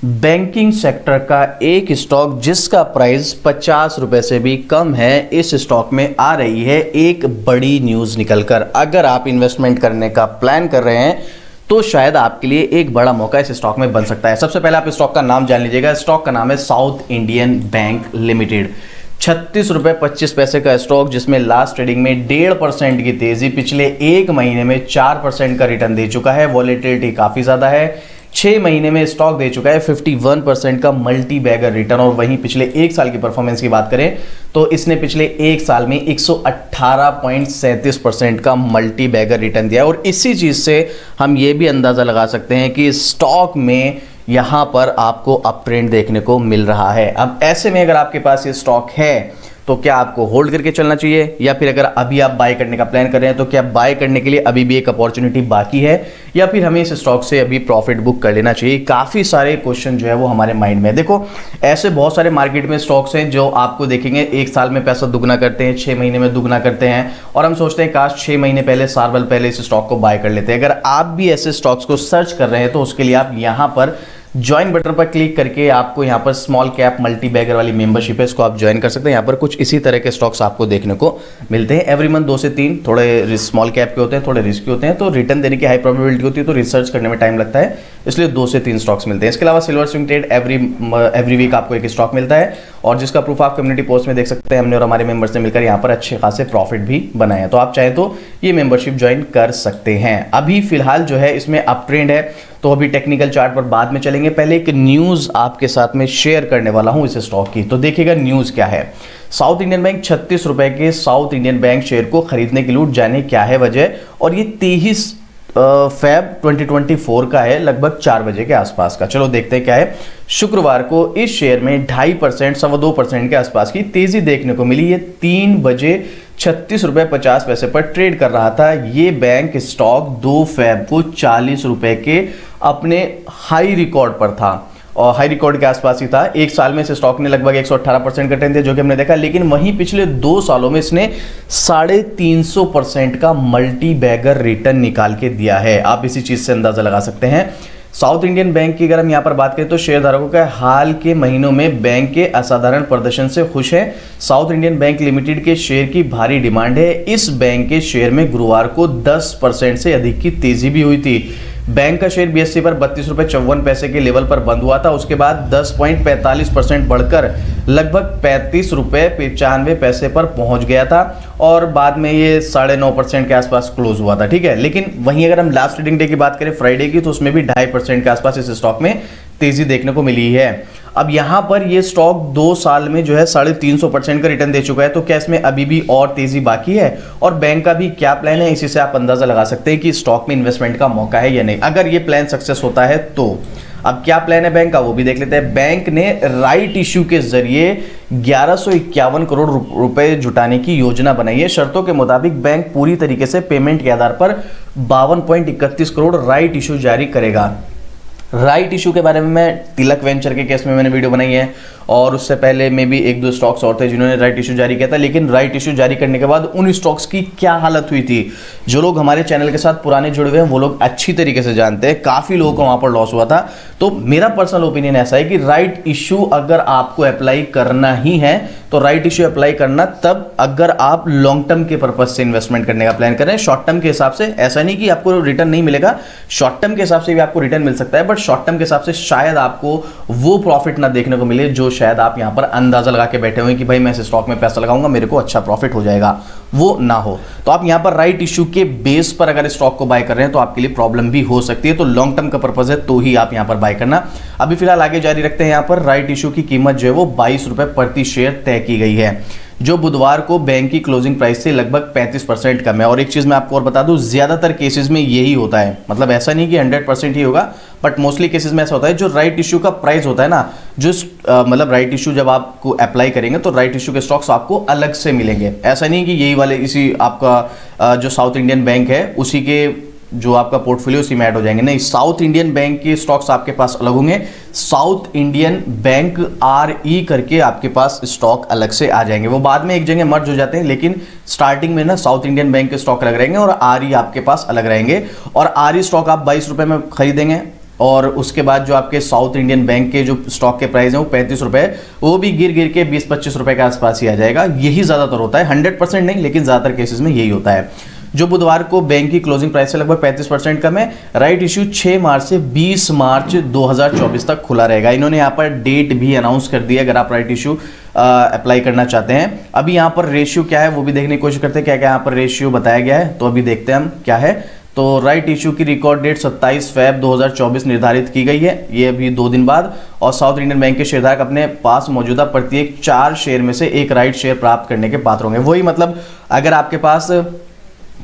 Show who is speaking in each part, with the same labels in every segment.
Speaker 1: Banking sector का एक stock जिसका प्राइस 50 रुपए से भी कम है, इस स्टॉक में आ रही है एक बड़ी न्यूज़ निकलकर। अगर आप इन्वेस्टमेंट करने का प्लान कर रहे हैं तो शायद आपके लिए एक बड़ा मौका इस स्टॉक में बन सकता है। सबसे पहले आप स्टॉक का नाम जान लीजिएगा। स्टॉक का नाम है साउथ इंडियन बैंक लिमिटेड। 36 रुपए 25 पैसे का स्टॉक, जिसमें लास्ट ट्रेडिंग में 1.5% की तेजी, पिछले एक महीने में 4% का रिटर्न दे चुका है। वॉलेटिलिटी काफी ज्यादा है। 6 महीने में स्टॉक दे चुका है 51% का मल्टी बैगर रिटर्न। और वहीं पिछले एक साल की परफॉर्मेंस की बात करें तो इसने पिछले एक साल में 118.37% का मल्टी बैगर रिटर्न दिया। और इसी चीज से हम ये भी अंदाजा लगा सकते हैं कि स्टॉक में यहां पर आपको अप ट्रेंड देखने को मिल रहा है। अब ऐसे में अगर आपके पास ये स्टॉक है तो क्या आपको होल्ड करके चलना चाहिए, या फिर अगर अभी आप बाय करने का प्लान कर रहे हैं तो क्या बाय करने के लिए अभी भी एक अपॉर्चुनिटी बाकी है, या फिर हमें इस स्टॉक से अभी प्रॉफिट बुक कर लेना चाहिए। काफी सारे क्वेश्चन जो है वो हमारे माइंड में है। देखो, ऐसे बहुत सारे मार्केट में स्टॉक्स हैं जो आपको देखेंगे एक साल में पैसा दुगना करते हैं, 6 महीने में दुगना करते हैं, और हम सोचते हैं काश 6 महीने पहले, साल भर पहले इस स्टॉक को बाय कर लेते हैं। अगर आप भी ऐसे स्टॉक्स को सर्च कर रहे हैं तो उसके लिए आप यहां पर ज्वाइन बटन पर क्लिक करके आपको यहाँ पर स्मॉल कैप मल्टी बैगर वाली मेंबरशिप है, इसको आप ज्वाइन कर सकते हैं। यहाँ पर कुछ इसी तरह के स्टॉक्स आपको देखने को मिलते हैं। एवरी मंथ 2 से 3 थोड़े स्मॉल कैप के होते हैं, थोड़े रिस्की होते हैं, तो रिटर्न देने की हाई प्रोबेबिलिटी होती है, तो रिसर्च करने में टाइम लगता है, इसलिए 2 से 3 स्टॉक्स मिलते हैं। इसके अलावा silver swing trade every week आपको एक स्टॉक मिलता है, और जिसका प्रूफ आप कम्युनिटी पोस्ट में देख सकते हैं। हमने और हमारे मेंबर्स ने मिलकर यहाँ पर अच्छे खासे प्रॉफिट भी बनाए हैं, तो आप चाहे तो ये मेंबरशिप ज्वाइन कर सकते हैं। अभी फिलहाल जो है इसमें अप ट्रेंड है, तो अभी टेक्निकल चार्ट पर बाद में चलेंगे। पहले एक न्यूज आपके साथ में शेयर करने वाला हूं इस स्टॉक की, तो देखिएगा न्यूज क्या है। साउथ इंडियन बैंक 36 रुपए के साउथ इंडियन बैंक शेयर को खरीदने के लिए जाने क्या है वजह, और ये 23 फेब 2024 का है, लगभग 4 बजे के आसपास का। चलो देखते हैं क्या है। शुक्रवार को इस शेयर में 2.5% 2.25% के आसपास की तेजी देखने को मिली। ये 3 बजे 36 रुपए 50 पैसे पर ट्रेड कर रहा था। ये बैंक स्टॉक 2 फेब को 40 रुपए के अपने हाई रिकॉर्ड पर था, और हाई रिकॉर्ड के आसपास ही था। एक साल में इस स्टॉक ने लगभग 118% का रिटर्न दिया, जो कि हमने देखा। लेकिन वहीं पिछले 2 सालों में इसने 350% का मल्टी बैगर रिटर्न निकाल के दिया है। आप इसी चीज से अंदाजा लगा सकते हैं। साउथ इंडियन बैंक की अगर हम यहाँ पर बात करें तो शेयरधारकों का हाल के महीनों में बैंक के असाधारण प्रदर्शन से खुश है। साउथ इंडियन बैंक लिमिटेड के शेयर की भारी डिमांड है। इस बैंक के शेयर में गुरुवार को 10% से अधिक की तेजी भी हुई थी। बैंक का शेयर बीएसई पर 32 रुपए 54 पैसे के लेवल पर बंद हुआ था। उसके बाद 10.45% बढ़कर लगभग 35 रुपए 95 पैसे पर पहुंच गया था, और बाद में ये 9.5% के आसपास क्लोज हुआ था। ठीक है, लेकिन वहीं अगर हम लास्ट ट्रेडिंग डे की बात करें फ्राइडे की, तो उसमें भी 2.5% के आसपास इस स्टॉक में तेजी देखने को मिली है। अब यहां पर ये स्टॉक 2 साल में जो है 350% का रिटर्न दे चुका है, तो क्या इसमें अभी भी और तेजी बाकी है, और बैंक का भी क्या प्लान है, इसी से आप अंदाजा लगा सकते हैं कि स्टॉक में इन्वेस्टमेंट का मौका है या नहीं। अगर ये प्लान सक्सेस होता है तो अब क्या प्लान है बैंक का, वो भी देख लेते हैं। बैंक ने राइट इश्यू के जरिए 1151 करोड़ रुपए जुटाने की योजना बनाई है। शर्तों के मुताबिक बैंक पूरी तरीके से पेमेंट के आधार पर 52.31 करोड़ राइट इश्यू जारी करेगा। राइट इशू के बारे में मैं तिलक वेंचर के केस में मैंने वीडियो बनाई है, और उससे पहले में भी 1-2 स्टॉक्स और थे जिन्होंने राइट इशू जारी किया था। लेकिन राइट इशू जारी करने के बाद उन स्टॉक्स की क्या हालत हुई थी, जो लोग हमारे चैनल के साथ पुराने जुड़े हुए हैं वो लोग अच्छी तरीके से जानते हैं। काफी लोगों को वहां पर लॉस हुआ था। तो मेरा पर्सनल ओपिनियन ऐसा है कि राइट इशू अगर आपको अप्लाई करना ही है तो राइट इशू अप्लाई करना तब अगर आप लॉन्ग टर्म के पर्पज से इन्वेस्टमेंट करने का प्लान करें। शॉर्ट टर्म के हिसाब से ऐसा नहीं कि आपको रिटर्न नहीं मिलेगा, शॉर्ट टर्म के हिसाब से भी आपको रिटर्न मिल सकता है, बट शॉर्ट टर्म के हिसाब से शायद आपको वो प्रॉफिट ना देखने को मिले जो शायद आप यहां पर अंदाजा लगा के बैठे हुए कि भाई मैं इस स्टॉक में पैसा लगाऊंगा, मेरे को अच्छा प्रॉफिट हो जाएगा, वो ना हो। तो आप यहां पर राइट इशू के बेस पर अगर स्टॉक को बाय कर रहे हैं तो आपके लिए प्रॉब्लम भी हो सकती है। तो लॉन्ग टर्म का पर्पज है तो ही आप यहां पर बाय करना। अभी फिलहाल आगे जारी रखते हैं। यहां पर राइट इशू की कीमत जो है वो 22 रुपए प्रति शेयर तय की गई है, जो बुधवार को बैंक की क्लोजिंग प्राइस से लगभग 35% कम है। और एक चीज मैं आपको और बता दूं, ज्यादातर केसेस में यही होता है, मतलब ऐसा नहीं कि 100% ही होगा, बट मोस्टली केसेस में ऐसा होता है। जो राइट इशू का प्राइस होता है ना, जो मतलब राइट इशू जब आपको अप्लाई करेंगे तो राइट इशू के स्टॉक्स आपको अलग से मिलेंगे। ऐसा नहीं कि यही वाले इसी आपका जो साउथ इंडियन बैंक है उसी के जो आपका पोर्टफोलियो उसी में ऐड हो जाएंगे, नहीं, साउथ इंडियन बैंक के स्टॉक्स आपके पास अलग होंगे। साउथ इंडियन बैंक RE करके आपके पास स्टॉक अलग से आ जाएंगे। वो बाद में एक जगह मर्ज हो जाते हैं, लेकिन स्टार्टिंग में ना साउथ इंडियन बैंक के स्टॉक अलग रहेंगे और RE आपके पास अलग रहेंगे। और RE स्टॉक आप 22 रुपए में खरीदेंगे और उसके बाद जो आपके साउथ इंडियन बैंक के जो स्टॉक के प्राइस हैं वो 35 रुपए, वो भी गिर गिर के 20-25 रुपए के आसपास ही आ जाएगा। यही ज़्यादातर होता है, 100% नहीं लेकिन ज़्यादातर केसेस में यही होता है। जो बुधवार को बैंक की क्लोजिंग प्राइस से लगभग 35% कम है। राइट इश्यू 6 मार्च से 20 मार्च 2024 तक खुला रहेगा। इन्होंने यहाँ पर डेट भी अनाउंस कर दी है अगर आप राइट इश्यू अप्लाई करना चाहते हैं। अभी यहाँ पर रेशियो क्या है वो भी देखने की कोशिश करते हैं, क्या क्या यहाँ पर रेशियो बताया गया है, तो अभी देखते हैं हम क्या है। तो राइट इशू की रिकॉर्ड डेट 27 फरवरी 2024 निर्धारित की गई है, ये अभी 2 दिन बाद। और साउथ इंडियन बैंक के शेयरधारक अपने पास मौजूदा प्रत्येक 4 शेयर में से एक राइट शेयर प्राप्त करने के पात्र होंगे। वही मतलब अगर आपके पास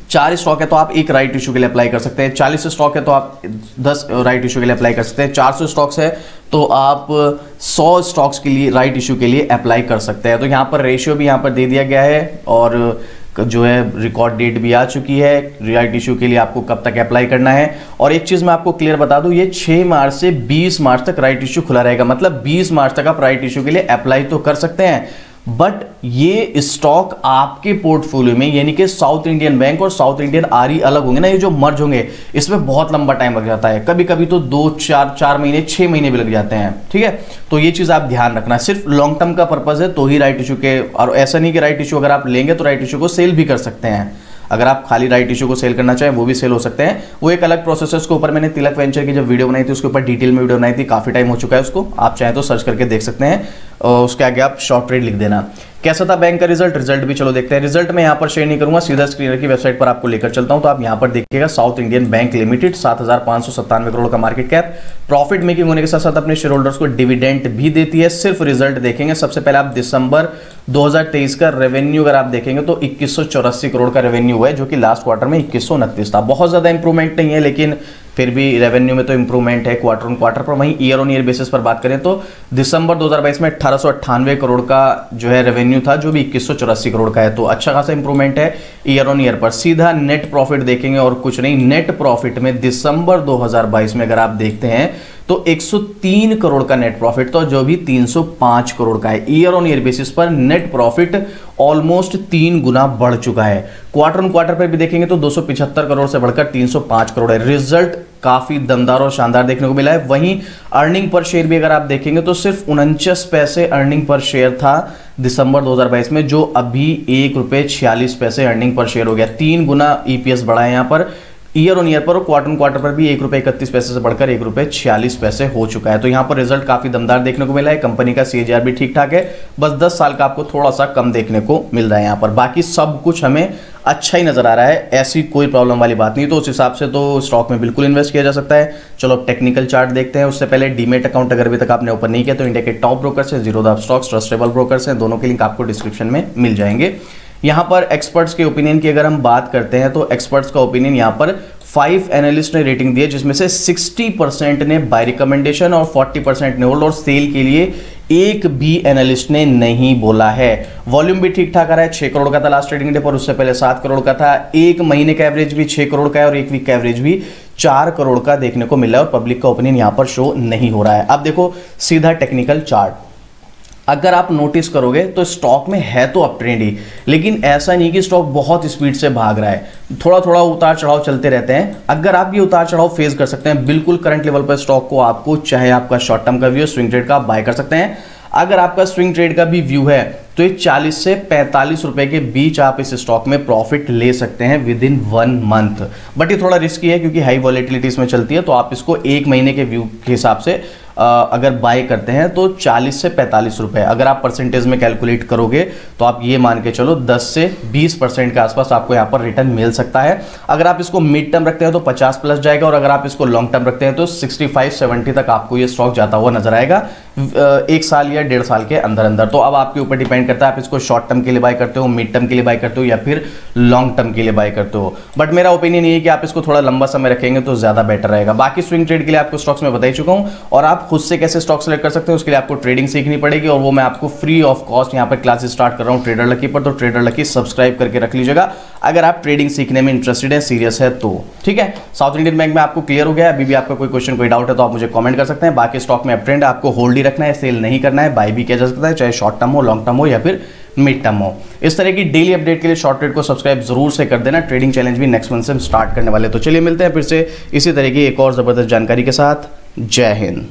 Speaker 1: 4 स्टॉक है तो आप एक राइट इशू के लिए अप्लाई कर सकते हैं, 40 स्टॉक है तो आप 10 राइट इशू के लिए अप्लाई कर सकते हैं, 400 स्टॉक्स है तो आप 100 स्टॉक्स के लिए राइट इशू के लिए अप्लाई कर सकते हैं। तो यहाँ पर रेशियो भी यहाँ पर दे दिया गया है और जो है रिकॉर्ड डेट भी आ चुकी है राइट इशू के लिए, आपको कब तक अप्लाई करना है। और एक चीज मैं आपको क्लियर बता दूं, ये 6 मार्च से 20 मार्च तक राइट इशू खुला रहेगा, मतलब 20 मार्च तक आप राइट इशू के लिए अप्लाई तो कर सकते हैं, बट ये स्टॉक आपके पोर्टफोलियो में यानी कि साउथ इंडियन बैंक और साउथ इंडियन आरई अलग होंगे ना, ये जो मर्ज होंगे इसमें बहुत लंबा टाइम लग जाता है, कभी कभी तो 2-4 महीने 6 महीने भी लग जाते हैं। ठीक है, तो ये चीज आप ध्यान रखना, सिर्फ लॉन्ग टर्म का पर्पज है तो ही राइट इशू के, और ऐसा नहीं कि राइट इशू अगर आप लेंगे तो राइट इशू को सेल भी कर सकते हैं। अगर आप खाली राइट इशू को सेल करना चाहें वो भी सेल हो सकते हैं, वो एक अलग प्रोसेस है। उसके ऊपर मैंने तिलक वेंचर की जब वीडियो बनाई थी उसके ऊपर डिटेल में वीडियो बनाई थी, काफी टाइम हो चुका है उसको, आप चाहें तो सर्च करके देख सकते हैं। उसके आगे आप शॉर्ट ट्रेड लिख देना। कैसा था बैंक का रिजल्ट भी चलो देखते हैं। रिजल्ट मैं यहाँ पर शेयर नहीं करूंगा, सीधा स्क्रीनर की वेबसाइट पर आपको लेकर चलता हूं। तो आप यहाँ पर देखिएगा south Indian bank limited 7,597 crore का मार्केट कैप, प्रॉफिट मेकिंग होने के साथ साथ अपने शेयर होल्डर्स को डिविडेंड भी देती है। सिर्फ रिजल्ट देखेंगे, सबसे पहले आप दिसंबर 2023 का रेवेन्यू अगर आप देखेंगे तो 2184 करोड़ का रेवेन्यू हुआ है, जो कि लास्ट क्वार्टर में 2129 था। बहुत ज्यादा इंप्रूवमेंट नहीं है लेकिन फिर भी रेवेन्यू में तो इंप्रूवमेंट है क्वार्टर ऑन क्वार्टर पर। वहीं ईयर ऑन ईयर बेसिस पर बात करें तो दिसंबर 2022 में 1898 करोड़ का जो है रेवेन्यू था, जो भी 2184 करोड़ का है, तो अच्छा खासा इंप्रूवमेंट है ईयर ऑन ईयर पर। सीधा नेट प्रॉफिट देखेंगे और कुछ नहीं, नेट प्रॉफिट में दिसंबर 2022 में अगर आप देखते हैं तो 103 करोड़ का नेट प्रॉफिट था, जो भी 305 करोड़ का है। ईयर ऑन ईयर बेसिस पर नेट प्रॉफिट ऑलमोस्ट 3 गुना बढ़ चुका है। क्वार्टर ऑन क्वार्टर पर भी देखेंगे तो 275 करोड़ से बढ़कर 305 करोड़ है। रिजल्ट काफी दमदार और शानदार देखने को मिला है। वहीं अर्निंग पर शेयर भी अगर आप देखेंगे तो सिर्फ 49 पैसे अर्निंग पर शेयर था दिसंबर 2022 में, जो अभी ₹1.46 अर्निंग पर शेयर हो गया। 3 गुना ईपीएस बढ़ा है यहाँ पर ईयर ऑन ईयर पर, और क्वार्टर ऑन क्वार्टर पर भी ₹1.31 से बढ़कर ₹1.46 हो चुका है। तो यहाँ पर रिजल्ट काफी दमदार देखने को मिला है। कंपनी का सीएजीआर भी ठीक ठाक है, बस 10 साल का आपको थोड़ा सा कम देखने को मिल रहा है यहाँ पर। बाकी सब कुछ हमें अच्छा ही नजर आ रहा है, ऐसी कोई प्रॉब्लम वाली बात नहीं। तो उस हिसाब से तो स्टॉक में बिल्कुल इन्वेस्ट किया जा सकता है। चलो टेक्निकल चार्ट देखते हैं। उससे पहले डीमेट अकाउंट अगर अभी तक आपने ओपन नहीं किया तो इंडिया के टॉप ब्रोकर्स है जीरोधा स्टॉक्स, ट्रस्टेबल ब्रोकर्स हैं, दोनों के लिंक आपको डिस्क्रिप्शन में मिल जाएंगे। यहाँ पर एक्सपर्ट्स के ओपिनियन की अगर हम बात करते हैं तो एक्सपर्ट्स का ओपिनियन यहाँ पर 5 एनालिस्ट ने रेटिंग दी है, जिसमें से 60% ने बाय रिकमेंडेशन और 40% ने होल्ड, और सेल के लिए एक भी एनालिस्ट ने नहीं बोला है। वॉल्यूम भी ठीक ठाक आ रहा है, 6 करोड़ का था लास्ट ट्रेडिंग डे पर, उससे पहले 7 करोड़ का था। एक महीने का एवरेज भी 6 करोड़ का है और एक वीक का एवरेज भी 4 करोड़ का देखने को मिल रहा है, और पब्लिक का ओपिनियन यहां पर शो नहीं हो रहा है। अब देखो सीधा टेक्निकल चार्ट, अगर आप नोटिस करोगे तो स्टॉक में है तो अप ट्रेंड ही, लेकिन ऐसा नहीं कि स्टॉक बहुत स्पीड से भाग रहा है, थोड़ा थोड़ा उतार चढ़ाव चलते रहते हैं। अगर आप ये उतार चढ़ाव फेस कर सकते हैं, बिल्कुल करंट लेवल पर स्टॉक को आपको, चाहे आपका शॉर्ट टर्म का व्यू स्विंग ट्रेड का, आप बाय कर सकते हैं। अगर आपका स्विंग ट्रेड का भी व्यू है तो ये 40 से 45 रुपए के बीच आप इस स्टॉक में प्रॉफिट ले सकते हैं विद इन 1 मंथ। बट ये थोड़ा रिस्की है क्योंकि हाई वॉलेटिलिटी इसमें चलती है, तो आप इसको 1 महीने के व्यू के हिसाब से अगर बाय करते हैं तो 40 से 45 रुपए, अगर आप परसेंटेज में कैलकुलेट करोगे तो आप ये मान के चलो 10 से 20% के आसपास आपको यहाँ पर रिटर्न मिल सकता है। अगर आप इसको मिड टर्म रखते हैं तो 50 प्लस जाएगा, और अगर आप इसको लॉन्ग टर्म रखते हैं तो 65-70 तक आपको ये स्टॉक जाता हुआ नजर आएगा 1 साल या 1.5 साल के अंदर अंदर। तो अब आपके ऊपर डिपेंड करता है आप इसको शॉर्ट टर्म के लिए बाय करते हो, मिड टर्म के लिए बाय करते हो, या फिर लॉन्ग टर्म के लिए बाय करते हो। बट मेरा ओपिनियन ये है कि आप इसको थोड़ा लंबा समय रखेंगे तो ज्यादा बेटर रहेगा। बाकी स्विंग ट्रेड के लिए आपको स्टॉक्स में बता ही चुका हूं, और आप खुद से कैसे स्टॉक सेलेक्ट कर सकते हैं उसके लिए आपको ट्रेडिंग सीखनी पड़ेगी, और वो मैं आपको फ्री ऑफ कॉस्ट यहाँ पर क्लासेस स्टार्ट कर रहा हूँ ट्रेडर लकी पर। तो ट्रेडर लकी सब्सक्राइब करके रख लीजिएगा अगर आप ट्रेडिंग सीखने में इंटरेस्टेड है, सीरियस है तो। ठीक है, साउथ इंडियन बैंक में आपको क्लियर हो गया। अभी भी आपका कोई क्वेश्चन कोई डाउट है तो आप मुझे कमेंट कर सकते हैं। बाकी स्टॉक में अप ट्रेंड आपको होल्ड ही रखना है, सेल नहीं करना है, बाय भी किया जा सकता है, चाहे शॉर्ट टर्म हो, लॉन्ग टर्म हो, या फिर मिड टर्म हो। इस तरह की डेली अपडेट के लिए शॉर्ट ट्रेड को सब्सक्राइब जरूर से कर देना। ट्रेडिंग चैलेंज भी नेक्स्ट मंथ से हम स्टार्ट करने वाले। तो चलिए मिलते हैं फिर से इसी तरह की एक और ज़बरदस्त जानकारी के साथ। जय हिंद।